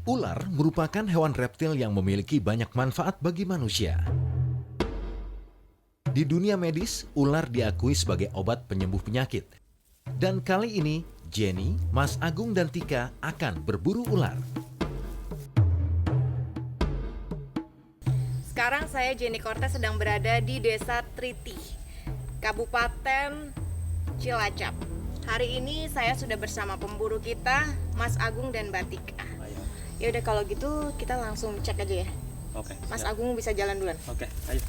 Ular merupakan hewan reptil yang memiliki banyak manfaat bagi manusia. Di dunia medis, ular diakui sebagai obat penyembuh penyakit. Dan kali ini, Jenny, Mas Agung, dan Tika akan berburu ular. Sekarang saya Jenny Cortez sedang berada di Desa Triti, Kabupaten Cilacap. Hari ini saya sudah bersama pemburu kita, Mas Agung dan Mbak Tika. Ya udah kalau gitu kita langsung cek aja ya. Oke. Mas Siap. Agung bisa jalan duluan. Oke, ayo.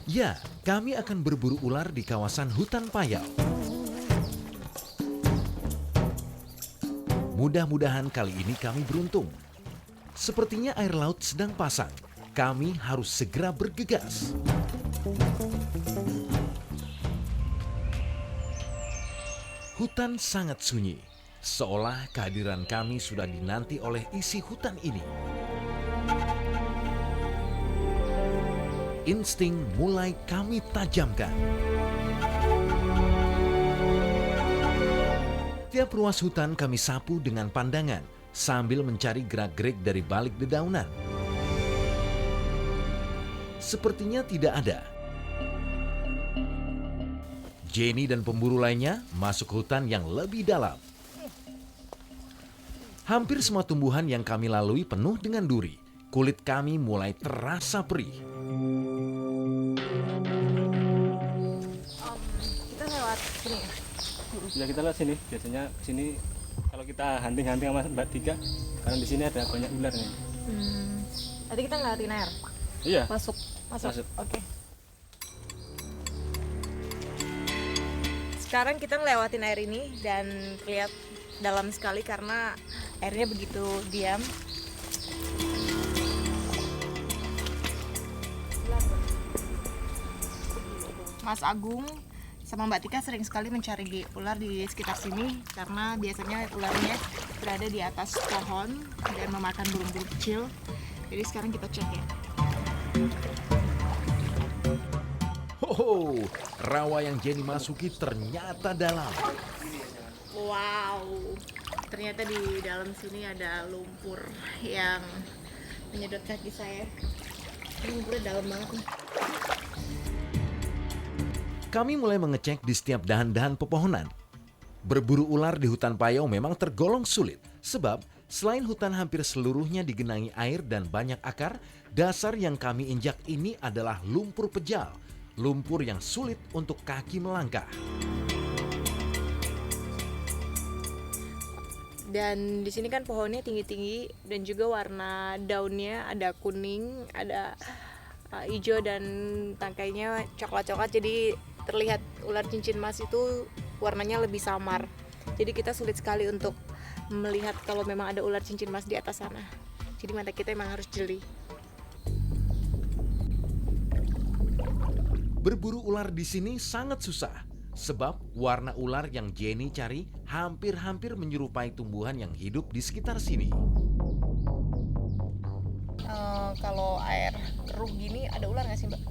Ya, kami akan berburu ular di kawasan hutan Payau. Mudah-mudahan kali ini kami beruntung. Sepertinya air laut sedang pasang. Kami harus segera bergegas. Hutan sangat sunyi, seolah kehadiran kami sudah dinanti oleh isi hutan ini. Insting mulai kami tajamkan. Tiap ruas hutan kami sapu dengan pandangan sambil mencari gerak-gerik dari balik dedaunan. Sepertinya tidak ada. Jenny dan pemburu lainnya masuk hutan yang lebih dalam. Hampir semua tumbuhan yang kami lalui penuh dengan duri. Kulit kami mulai terasa perih. Kita lewat sini ya? Ya kita lihat sini. Biasanya sini kalau kita hunting-hunting sama Mbak Tika, karena di sini ada banyak ular nih. Tadi kita ngeliatin air. Iya. Masuk. Masuk. Oke. Sekarang kita ngelewatin air ini dan lihat dalam sekali karena airnya begitu diam. Mas Agung sama Mbak Tika sering sekali mencari ular di sekitar sini karena biasanya ularnya berada di atas pohon dan memakan burung-burung kecil. Jadi sekarang kita cek ya. Ho, rawa yang Jenny masuki ternyata dalam. Wow, ternyata di dalam sini ada lumpur yang menyedot kaki saya. Ini lumpurnya dalam banget nih. Kami mulai mengecek di setiap dahan-dahan pepohonan. Berburu ular di hutan Payau memang tergolong sulit, sebab selain hutan hampir seluruhnya digenangi air dan banyak akar, dasar yang kami injak ini adalah lumpur pejal, lumpur yang sulit untuk kaki melangkah. Dan di sini kan pohonnya tinggi-tinggi dan juga warna daunnya ada kuning, ada hijau dan tangkainya coklat-coklat. Jadi terlihat ular cincin emas itu warnanya lebih samar. Jadi kita sulit sekali untuk melihat kalau memang ada ular cincin emas di atas sana. Jadi mata kita emang harus jeli. Berburu ular di sini sangat susah, sebab warna ular yang Jenny cari hampir-hampir menyerupai tumbuhan yang hidup di sekitar sini. Kalau air keruh gini ada ular nggak sih Mbak?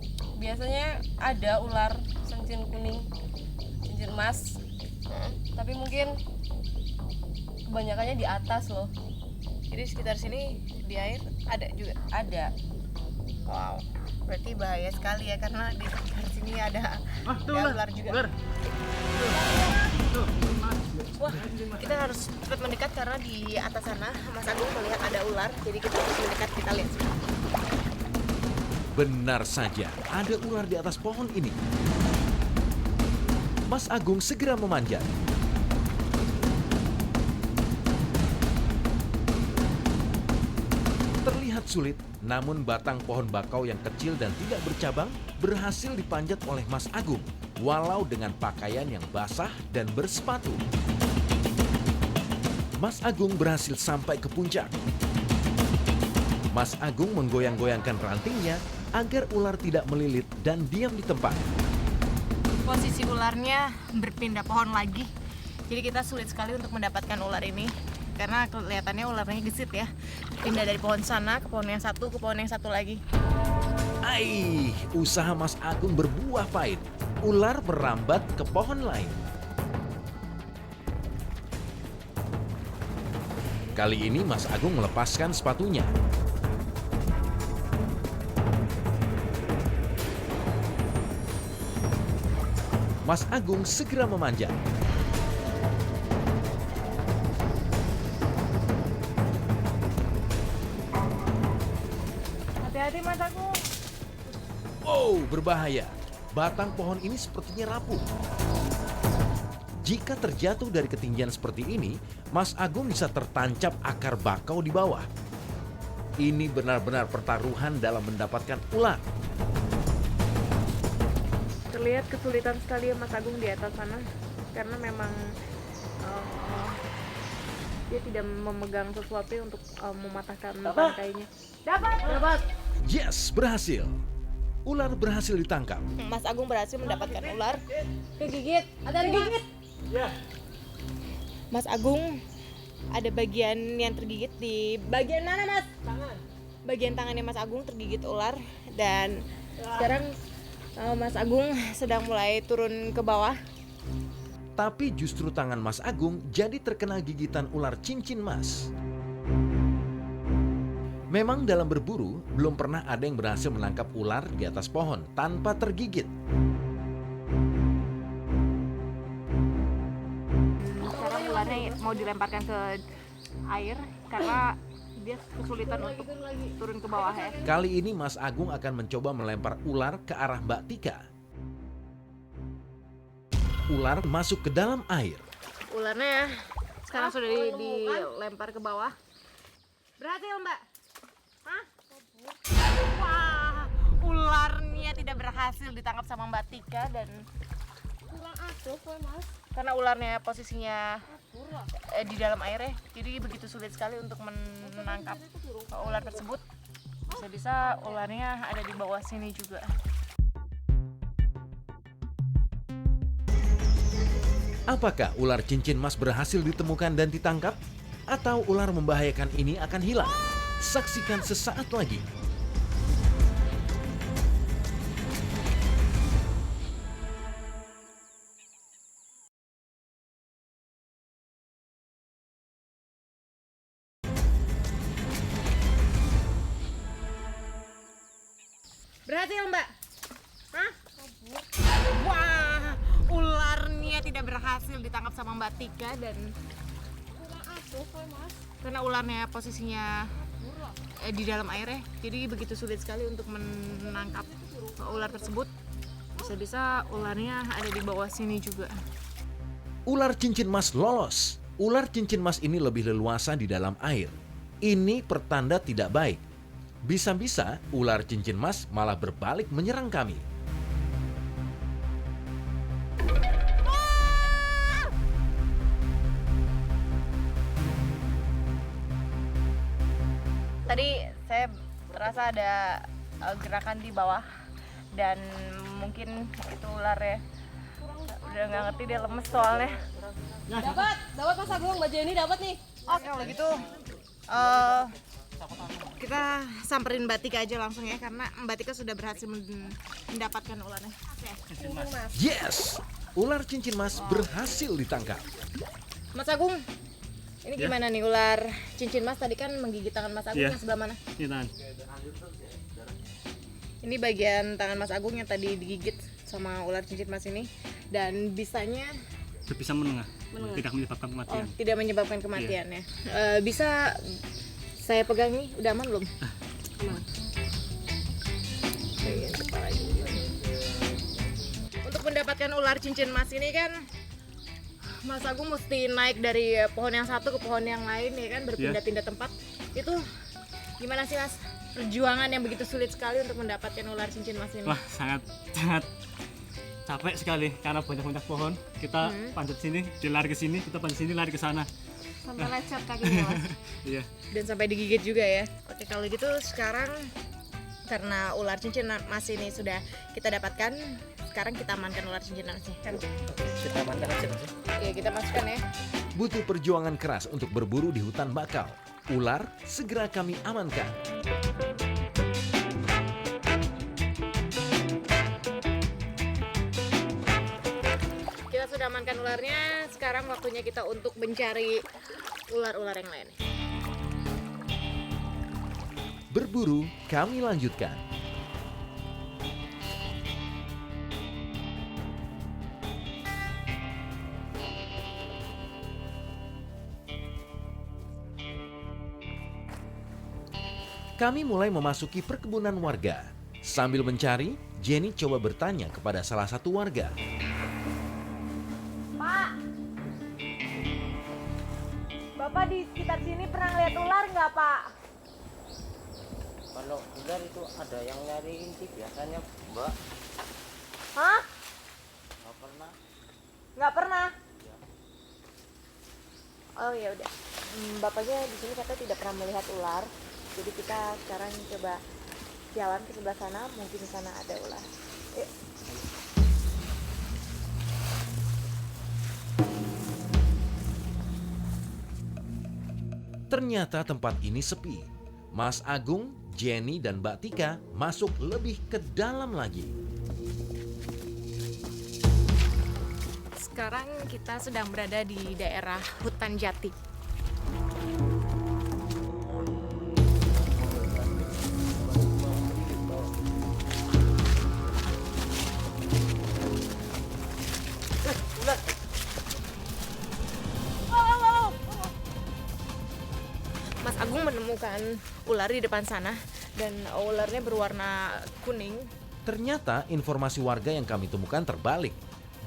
Biasanya ada ular cincin kuning, cincin emas, tapi mungkin kebanyakannya di atas loh. Jadi sekitar sini di air ada juga? Ada. Wow, berarti bahaya sekali ya karena di sekitar sini ada ular juga. Wah, kita harus cepat mendekat karena di atas sana Mas Agung melihat ada ular, jadi kita harus mendekat, kita lihat sini. Benar saja, ada ular di atas pohon ini. Mas Agung segera memanjat. Terlihat sulit, namun batang pohon bakau yang kecil dan tidak bercabang berhasil dipanjat oleh Mas Agung, walau dengan pakaian yang basah dan bersepatu. Mas Agung berhasil sampai ke puncak. Mas Agung menggoyang-goyangkan rantingnya agar ular tidak melilit dan diam di tempat. Posisi ularnya berpindah pohon lagi, jadi kita sulit sekali untuk mendapatkan ular ini karena kelihatannya ularnya gesit ya, pindah dari pohon sana ke pohon yang satu ke pohon yang satu lagi. Usaha Mas Agung berbuah pahit. Ular merambat ke pohon lain. Kali ini Mas Agung melepaskan sepatunya. Mas Agung segera memanjat. Hati-hati Mas Agung. Oh, berbahaya. Batang pohon ini sepertinya rapuh. Jika terjatuh dari ketinggian seperti ini, Mas Agung bisa tertancap akar bakau di bawah. Ini benar-benar pertaruhan dalam mendapatkan ular. Terlihat kesulitan sekali ya Mas Agung di atas sana karena memang dia tidak memegang sesuatu untuk mematahkan tangkainya. Dapat. Yes, berhasil. Ular berhasil ditangkap. Mas Agung berhasil mendapatkan ular. Kegigit, ada gigit. Mas Agung ada bagian yang tergigit di bagian mana Mas? Tangan. Bagian tangannya Mas Agung tergigit ular dan sekarang Mas Agung sedang mulai turun ke bawah. Tapi justru tangan Mas Agung jadi terkena gigitan ular cincin mas. Memang dalam berburu, belum pernah ada yang berhasil menangkap ular di atas pohon tanpa tergigit. Sekarang ularnya mau dilemparkan ke air karena dia kesulitan untuk turun ke bawah ya. Kali ini Mas Agung akan mencoba melempar ular ke arah Mbak Tika. Ular masuk ke dalam air. Ularnya sekarang sudah dilempar ke bawah. Berhasil Mbak? Hah? Wah, ularnya tidak berhasil ditangkap sama Mbak Tika dan Kurang asup ya Mas. karena ularnya posisinya di dalam air ya, jadi begitu sulit sekali untuk menangkap ular tersebut. Bisa-bisa ularnya ada di bawah sini juga. Apakah ular cincin mas berhasil ditemukan dan ditangkap? Atau ular membahayakan ini akan hilang? Saksikan sesaat lagi. Berhasil Mbak? Hah? Wah, ularnya tidak berhasil ditangkap sama Mbak Tika dan Kurang asup ya Mas. karena ularnya posisinya di dalam air ya, jadi begitu sulit sekali untuk menangkap ular tersebut. Bisa-bisa ularnya ada di bawah sini juga. Ular cincin mas lolos. Ular cincin mas ini lebih leluasa di dalam air. Ini pertanda tidak baik. Bisa-bisa ular cincin mas malah berbalik menyerang kami. Tadi saya terasa ada gerakan di bawah dan mungkin itu ular ya. Udah nggak ngerti, dia lemes soalnya. Dapat Mas Agung, baju ini dapat nih. Oke, kalau gitu kita samperin Mbak Tika aja langsung ya, karena Mbak Tika sudah berhasil mendapatkan ularnya. Oke. Yes! Ular cincin mas berhasil ditangkap. Mas Agung, ini gimana nih ular cincin mas tadi kan menggigit tangan Mas Agung yang sebelah mana? Ini tangan. Ini bagian tangan Mas Agung yang tadi digigit sama ular cincin mas ini dan bisanya Bisa menengah. Tidak menyebabkan kematian. tidak menyebabkan kematian ya. Bisa saya pegang nih, udah aman belum? Aman. Bagian kepala juga. Untuk mendapatkan ular cincin mas ini kan Mas Agung mesti naik dari pohon yang satu ke pohon yang lain ya kan, berpindah-pindah tempat. Itu gimana sih Mas? Perjuangan yang begitu sulit sekali untuk mendapatkan ular cincin mas ini. Wah, sangat capek sekali karena banyak-banyak pohon. Kita panjat sini, dia lari ke sini, kita panjat sini, lari ke sana. Sampai lecet kakinya Mas. Iya. Dan sampai digigit juga ya. Oke, kalau gitu sekarang karena ular cincin mas ini sudah kita dapatkan, sekarang kita amankan ular cincin masnya kan? Kita amankan aja. Ya, kita masukkan ya. Butuh perjuangan keras untuk berburu di hutan bakau. Ular segera kami amankan. sudah amankan ularnya, sekarang waktunya kita untuk mencari ular-ular yang lain. Berburu, kami lanjutkan. Kami mulai memasuki perkebunan warga. Sambil mencari, Jenny coba bertanya kepada salah satu warga. Pak, Bapak di sekitar sini pernah lihat ular nggak, Pak? Kalau ular itu ada yang nyariin sih biasanya, Mbak. Hah? Nggak pernah. Nggak pernah? Oh ya udah. Bapaknya di sini katanya tidak pernah melihat ular. Jadi kita sekarang coba jalan ke sebelah sana, mungkin di sana ada ular. Yuk. Ternyata tempat ini sepi. Mas Agung, Jenny, dan Mbak Tika masuk lebih ke dalam lagi. Sekarang kita sedang berada di daerah hutan jati. Mas Agung menemukan ular di depan sana dan ularnya berwarna kuning. Ternyata informasi warga yang kami temukan terbalik.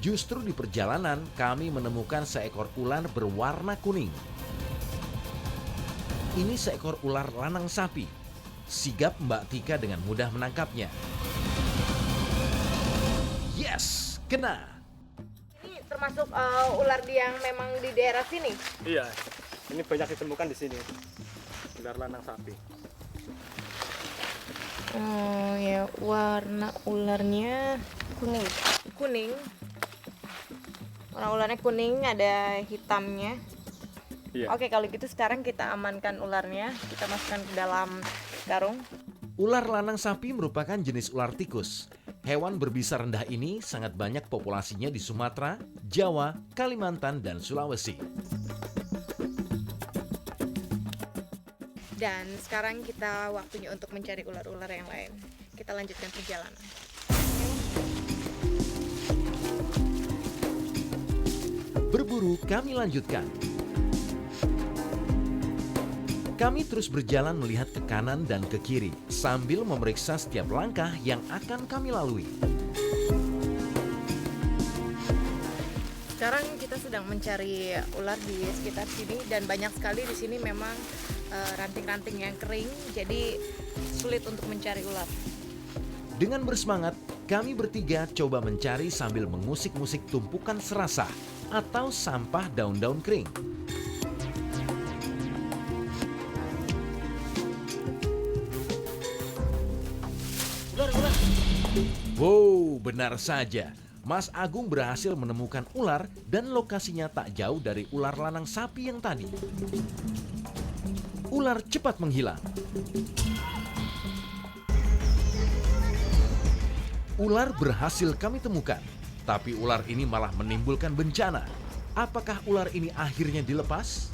Justru di perjalanan kami menemukan seekor ular berwarna kuning. Ini seekor ular lanang sapi. Sigap Mbak Tika dengan mudah menangkapnya. Yes, kena. Ini termasuk ular yang memang di daerah sini. Iya, ini banyak ditemukan di sini. Ular lanang sapi. Oh ya, warna ularnya kuning. Kuning. Warna ularnya kuning, ada hitamnya. Iya. Oke, kalau gitu sekarang kita amankan ularnya. Kita masukkan ke dalam karung. Ular lanang sapi merupakan jenis ular tikus. Hewan berbisa rendah ini sangat banyak populasinya di Sumatera, Jawa, Kalimantan, dan Sulawesi. Dan sekarang kita waktunya untuk mencari ular-ular yang lain. Kita lanjutkan perjalanan. Berburu kami lanjutkan. Kami terus berjalan melihat ke kanan dan ke kiri sambil memeriksa setiap langkah yang akan kami lalui. Sekarang kita sedang mencari ular di sekitar sini dan banyak sekali di sini memang ranting-ranting yang kering, jadi sulit untuk mencari ular. Dengan bersemangat, kami bertiga coba mencari sambil mengusik-musik tumpukan serasah atau sampah daun-daun kering. Wow, benar saja. Mas Agung berhasil menemukan ular dan lokasinya tak jauh dari ular lanang sapi yang tadi. Ular cepat menghilang. Ular berhasil kami temukan, tapi ular ini malah menimbulkan bencana. Apakah ular ini akhirnya dilepas?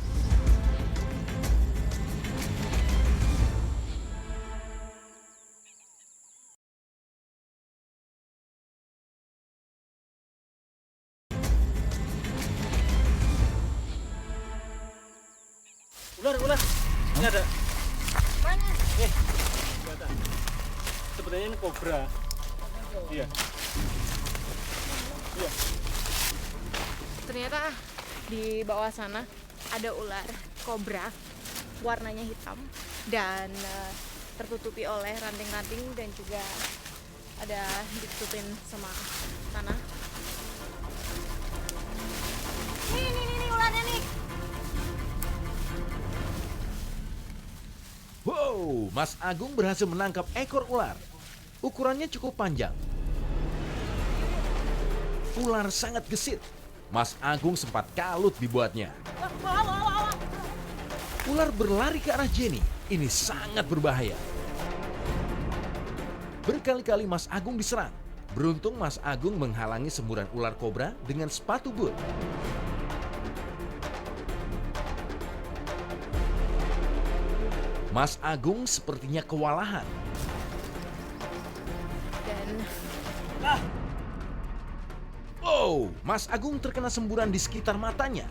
Ular. Ini ada. Mana? Ini ada. Sebenarnya ini kobra. Iya. Iya. Ternyata di bawah sana ada ular kobra, warnanya hitam dan tertutupi oleh ranting-ranting dan juga ada ditutupin sama tanah. Nih ularnya nih. Wow, Mas Agung berhasil menangkap ekor ular. Ukurannya cukup panjang. Ular sangat gesit. Mas Agung sempat kalut dibuatnya. Ular berlari ke arah Jenny. Ini sangat berbahaya. Berkali-kali Mas Agung diserang. Beruntung Mas Agung menghalangi semburan ular kobra dengan sepatu boot. Mas Agung sepertinya kewalahan. Dan Oh, Mas Agung terkena semburan di sekitar matanya.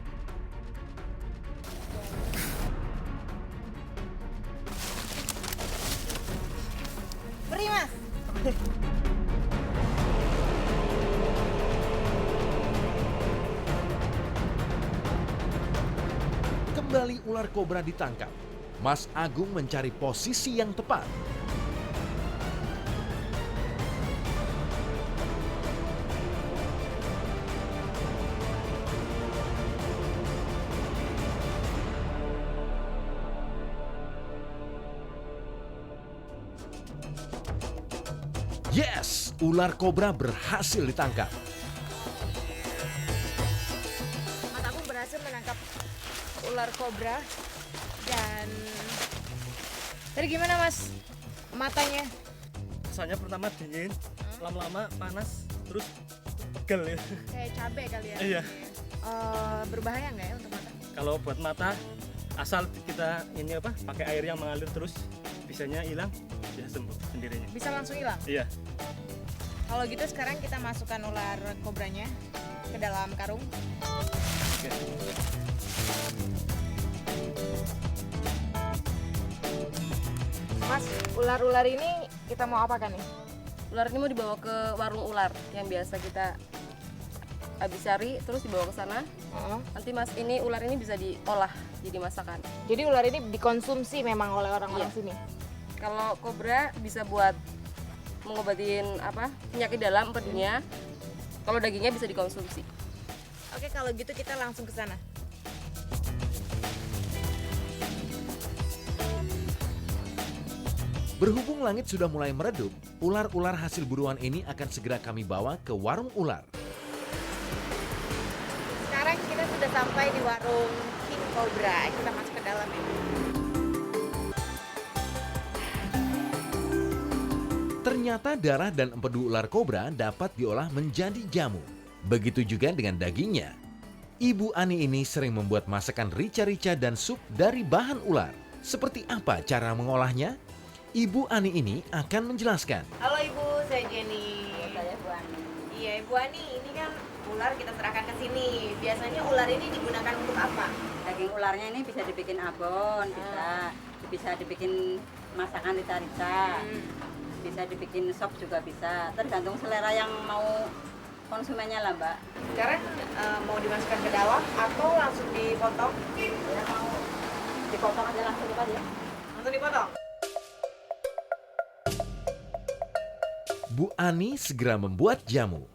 beri mas. Kembali ular kobra ditangkap. Mas Agung mencari posisi yang tepat. Yes, ular kobra berhasil ditangkap. Mas Agung berhasil menangkap ular kobra. Dan tadi gimana mas matanya? Rasanya pertama dingin, lama-lama panas, terus pegel ya. Kayak cabai kali ya? Iya. Berbahaya nggak ya untuk mata? Kalau buat mata, asal kita ini apa, pakai air yang mengalir terus, bisanya hilang, bisa sembuh sendirinya. Bisa langsung hilang? Iya. Kalau gitu sekarang kita masukkan ular kobranya ke dalam karung. Oke. Mas, ular-ular ini kita mau apakan nih? Ular ini mau dibawa ke warung ular yang biasa kita habis cari, terus dibawa ke sana. Nanti mas, ini ular ini bisa diolah jadi masakan. Jadi ular ini dikonsumsi memang oleh orang-orang Iya. sini? Kalau kobra bisa buat mengobatin apa penyakit dalam empedunya. Kalau dagingnya bisa dikonsumsi. Oke, kalau gitu kita langsung ke sana. Berhubung langit sudah mulai meredup, ular-ular hasil buruan ini akan segera kami bawa ke warung ular. Sekarang kita sudah sampai di warung King Cobra. Kita masuk ke dalam ya. Ternyata darah dan empedu ular kobra dapat diolah menjadi jamu. Begitu juga dengan dagingnya. Ibu Ani ini sering membuat masakan rica-rica dan sup dari bahan ular. Seperti apa cara mengolahnya? Ibu Ani ini akan menjelaskan. Halo Ibu, saya Jenny. Saya Bu Ani. Iya Ibu Ani, ini kan ular kita serahkan ke sini. Biasanya ular ini digunakan untuk apa? Daging ularnya ini bisa dibikin abon, bisa dibikin masakan rica-rica, bisa dibikin sop juga bisa. Tergantung selera yang mau konsumennya lah Mbak. Sekarang mau dimasukkan ke dalam atau langsung dipotong? Ya mau dipotong aja langsung ya. Langsung dipotong? Bu Ani segera membuat jamu.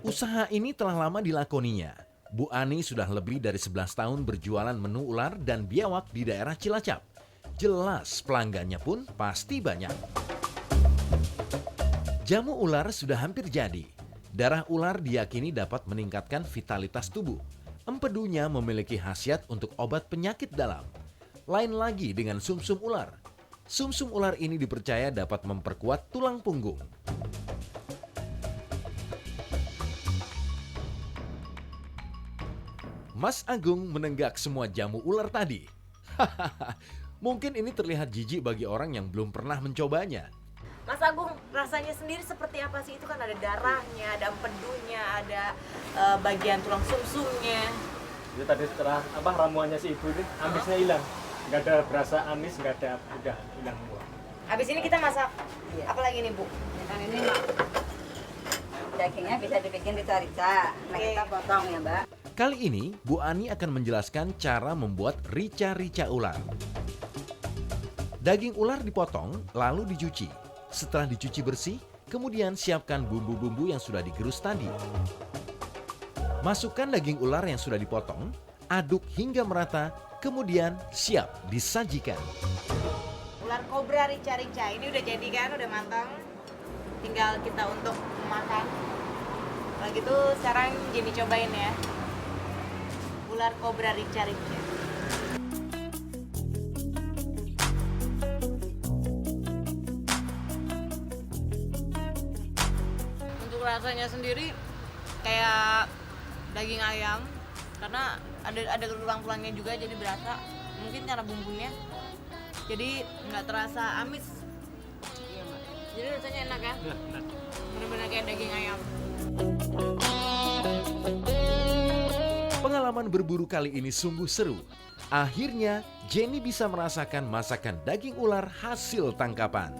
Usaha ini telah lama dilakoninya. Bu Ani sudah lebih dari 11 tahun berjualan menu ular dan biawak di daerah Cilacap. Jelas pelanggannya pun pasti banyak. Jamu ular sudah hampir jadi. Darah ular diyakini dapat meningkatkan vitalitas tubuh. Empedunya memiliki khasiat untuk obat penyakit dalam. Lain lagi dengan sumsum ular. Sumsum ular ini dipercaya dapat memperkuat tulang punggung. Mas Agung menenggak semua jamu ular tadi. Mungkin ini terlihat jijik bagi orang yang belum pernah mencobanya. Mas Agung, rasanya sendiri seperti apa sih? Itu kan ada darahnya, ada empedunya, ada bagian tulang sumsumnya. Jadi tadi setelah apa ramuannya si ibu ini, amisnya hilang. Nggak ada berasa amis, nggak ada, udah hilang semua. Habis ini kita masak Iya. apa lagi nih Bu? Yang ini dagingnya bisa dibikin rica-rica. Nah Oke. kita potong ya Mbak. Kali ini Bu Ani akan menjelaskan cara membuat rica-rica ular. Daging ular dipotong lalu dicuci. Setelah dicuci bersih, kemudian siapkan bumbu-bumbu yang sudah digerus tadi. Masukkan daging ular yang sudah dipotong, aduk hingga merata, kemudian siap disajikan. Ular kobra rica-rica ini udah jadi kan, udah matang. Tinggal kita untuk makan. Kalau gitu sekarang Jenny cobain ya. Ular kobra rica-rica. rasanya sendiri kayak daging ayam karena ada tulang-tulangnya juga jadi berasa. Mungkin karena bumbunya jadi nggak terasa amis. Iya, Mbak. Jadi rasanya enak ya? Ya, enak. Benar-benar kayak daging ayam. Pengalaman berburu kali ini sungguh seru. Akhirnya, Jenny bisa merasakan masakan daging ular hasil tangkapan.